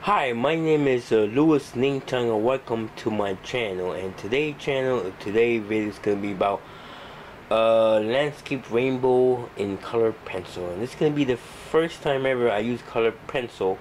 Hi, my name is Ngchong and welcome to my channel. And today video is gonna be about landscape rainbow in color pencil. And this is gonna be the first time ever I use color pencil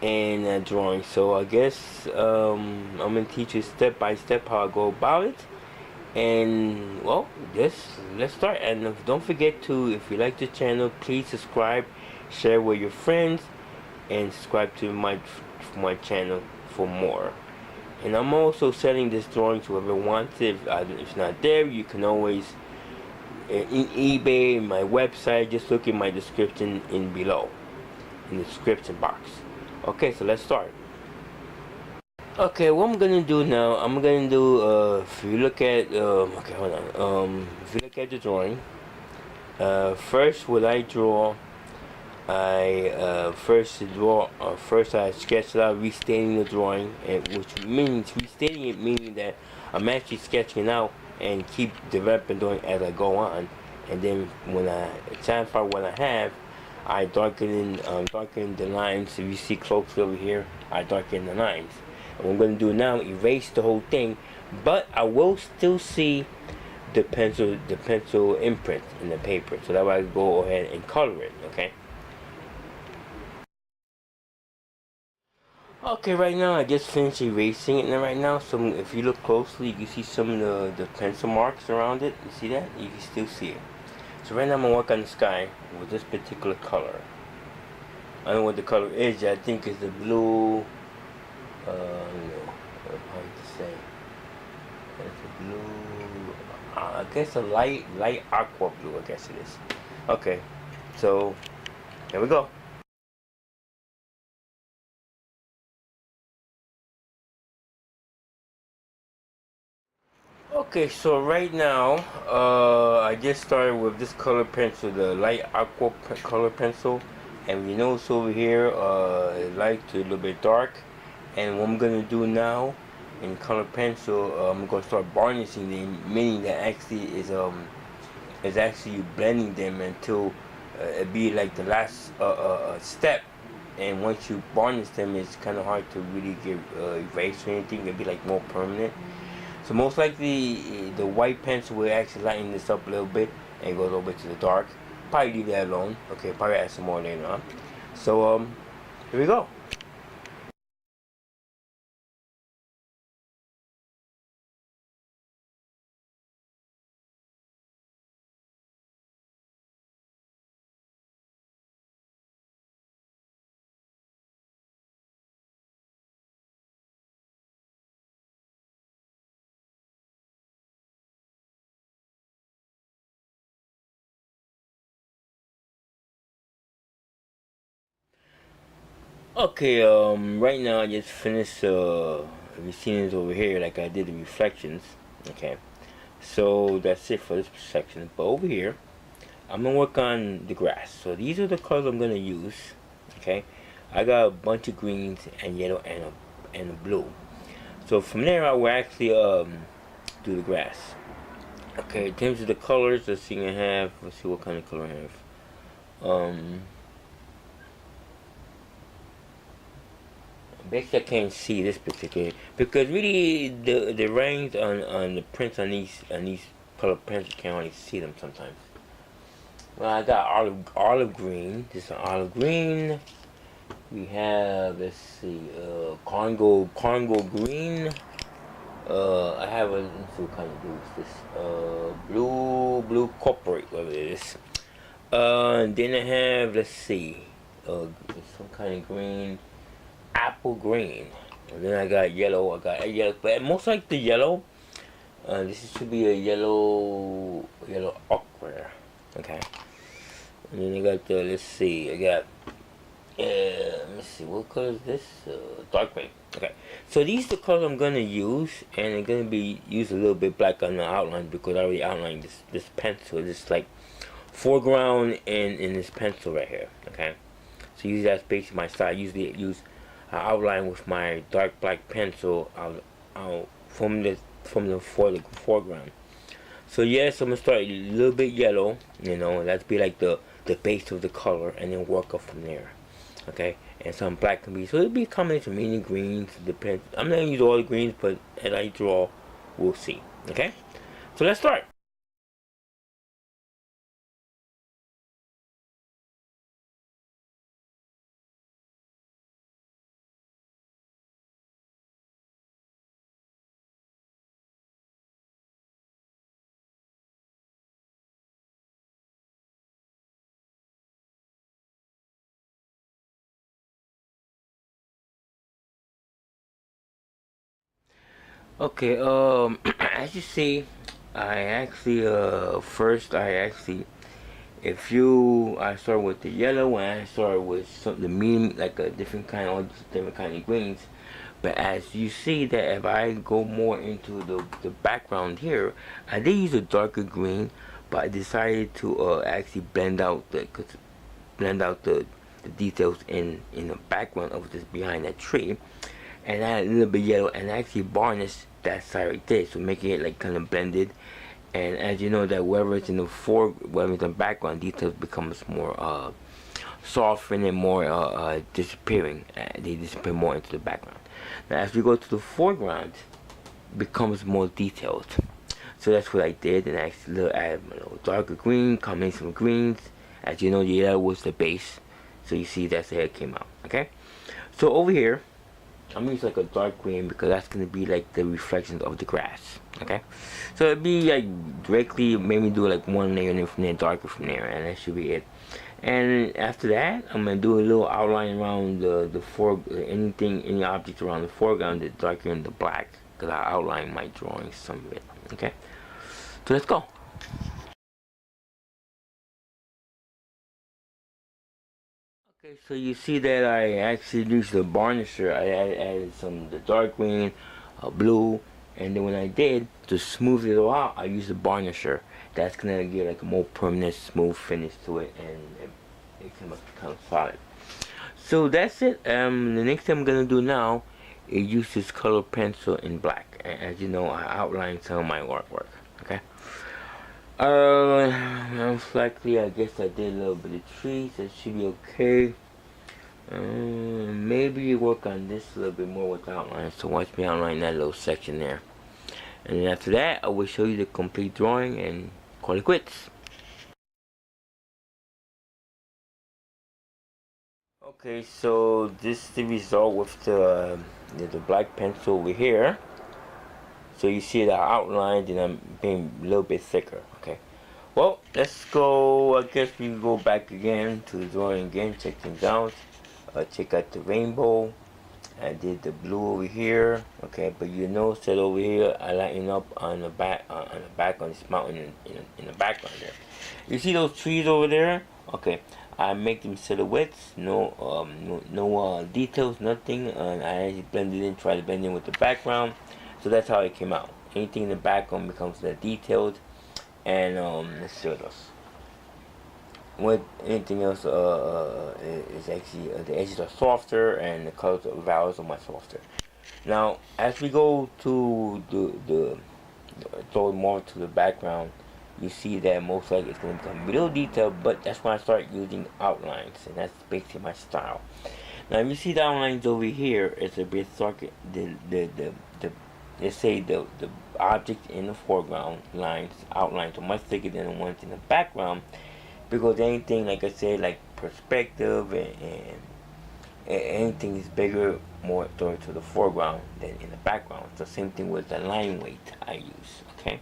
in drawing. So I guess I'm gonna teach you step by step how I go about it. And well, let's start. And don't forget to, if you like the channel, please subscribe, share with your friends, and subscribe to my channel for more. And I'm also selling this drawing to whoever wants it. If it's not there, you can always in eBay, my website. Just look in my description in below, in the description box. Okay, so let's start. Okay, what I'm gonna do now, I'm gonna do if you look at okay, hold on. If you look at the drawing, first what I draw, I first I sketch it out, restating the drawing, and which means restating it, meaning that I'm actually sketching out and keep developing doing as I go on. And then when I satisfy what I have, I darken the lines. If you see closely over here, I darken the lines. And what I'm going to do now, erase the whole thing, but I will still see the pencil imprint in the paper. So that way I can go ahead and color it. Okay. Okay, right now I just finished erasing it right now. So if you look closely, you can see some of the pencil marks around it. You see that? You can still see it. So right now I'm gonna work on the sky with this particular color. I don't know what the color is yet. I think it's the blue. I don't know how to say. It's a blue. I guess a light aqua blue. I guess it is. Okay, so here we go. Okay, so right now, I just started with this color pencil, the light aqua color pencil, and you notice over here, light to a little bit dark. And what I'm gonna do now, in color pencil, I'm gonna start varnishing them, meaning that actually is actually blending them until it be like the last step. And once you varnish them, it's kind of hard to really get erase or anything. It'll be like more permanent. So most likely the white pencil will actually lighten this up a little bit and go a little bit to the dark. Probably leave that alone. Okay, probably add some more later on. So here we go. Okay, right now I just finished the scenes over here like I did the reflections. Okay, so that's it for this section. But over here, I'm gonna work on the grass. So these are the colors I'm gonna use. Okay, I got a bunch of greens and yellow and a blue. So from there I will actually do the grass. Okay, in terms of the colors, let's see. Let's see what kind of color I have. Basically I can't see this particular, because really the rings on the prints on these color prints, you can't only see them sometimes. Well, I got olive green. This is an olive green. We have, let's see, Congo green. I have a, let's see what kind of blue is this. Blue corporate, whatever it is. And then I have, let's see, some kind of green, apple green. And then I got yellow. But most like the yellow. This should be a yellow ochre. Okay. And then I got the, let's see, I got, let me see, what color is this? Dark green. Okay. So these are the colors I'm gonna use, and I'm gonna be use a little bit black on the outline because I already outlined this pencil. This like foreground in this pencil right here. Okay. So usually that's basically my style. I usually use outline with my dark black pencil from the foreground. So yes, I'm gonna start a little bit yellow. That's be like the base of the color, and then work up from there. Okay, and some black can be. So it'll be a combination of many greens. Depends. I'm not gonna use all the greens, but as I draw, we'll see. Okay. So let's start. Okay. As you see, I actually first I actually if you I start with the yellow and I start with some the medium like a different kind all different kind of greens. But as you see that if I go more into the background here, I did use a darker green, but I decided to actually blend out the details in the background of this behind that tree, and add a little bit yellow and actually varnish that side right there, so making it like kind of blended. And as you know that wherever it's in the wherever it's in the background, details becomes more softened and more disappearing. They disappear more into the background. Now as we go to the foreground, becomes more detailed. So that's what I did, and I actually add a little darker green, combination of greens. As you know, the yellow was the base, so you see that's how it came out. Okay, so over here, I'm gonna use like a dark green because that's gonna be like the reflections of the grass. Okay, so it'd be like directly maybe do like one layer and then from there darker from there, and that should be it. And after that, I'm gonna do a little outline around any object around the foreground, the darker and the black, because I outline my drawing some of it. Okay, so let's go. Okay, so you see that I actually used the varnisher. I added some of the dark green, blue, and then when I did to smooth it all out, I used the varnisher. That's gonna give like a more permanent, smooth finish to it, and it came up kind of solid. So that's it. The next thing I'm gonna do now is use this color pencil in black. As you know, I outlined some of my artwork. Okay. Most likely, I guess I did a little bit of trees. That should be okay. Maybe work on this a little bit more with outline. So watch me outline that little section there. And then after that, I will show you the complete drawing and call it quits. Okay, so this is the result with the black pencil over here. So you see the outline, and I'm being a little bit thicker. Okay. Well, let's go. I guess we can go back again to the drawing again. Check things out. Check out the rainbow. I did the blue over here. Okay, but you notice that over here I lighten up on the back on this mountain in the background there. You see those trees over there? Okay, I make them silhouettes. No details, nothing. And I blended in, try to blend in with the background. So that's how it came out. Anything in the background becomes the detailed. And let's see what else. With anything else, is actually the edges are softer and the colors of vowels are much softer. Now, as we go to throw more to the background, you see that most likely it's going to become real detailed. But that's when I start using outlines, and that's basically my style. Now, if you see the outlines over here, it's a bit darker. Let's say the object in the foreground lines outlines are much thicker than the ones in the background, because anything, like I said, like perspective and anything is bigger more to the foreground than in the background. So same thing with the line weight I use. Okay,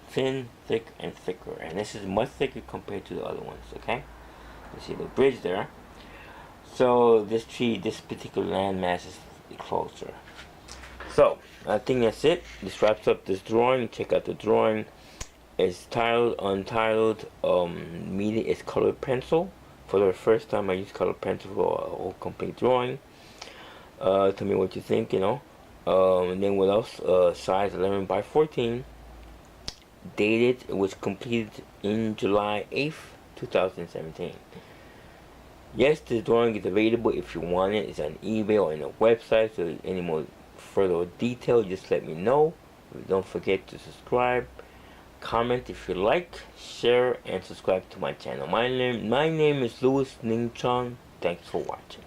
thin, thick, and thicker, and this is much thicker compared to the other ones. Okay, you see the bridge there. So this particular landmass is closer. So I think that's it. This wraps up this drawing. Check out the drawing. It's titled Untitled. Media is colored pencil. For the first time I used colored pencil for a whole complete drawing. Tell me what you think, you know. And then what else? Size 11 by 14. Dated. It was completed in July 8th, 2017. Yes, the drawing is available if you want it. It's on eBay or on the website. So any more further detail, just let me know. Don't forget to subscribe, comment if you like, share, and subscribe to my channel. My name is Ngchong. Thanks for watching.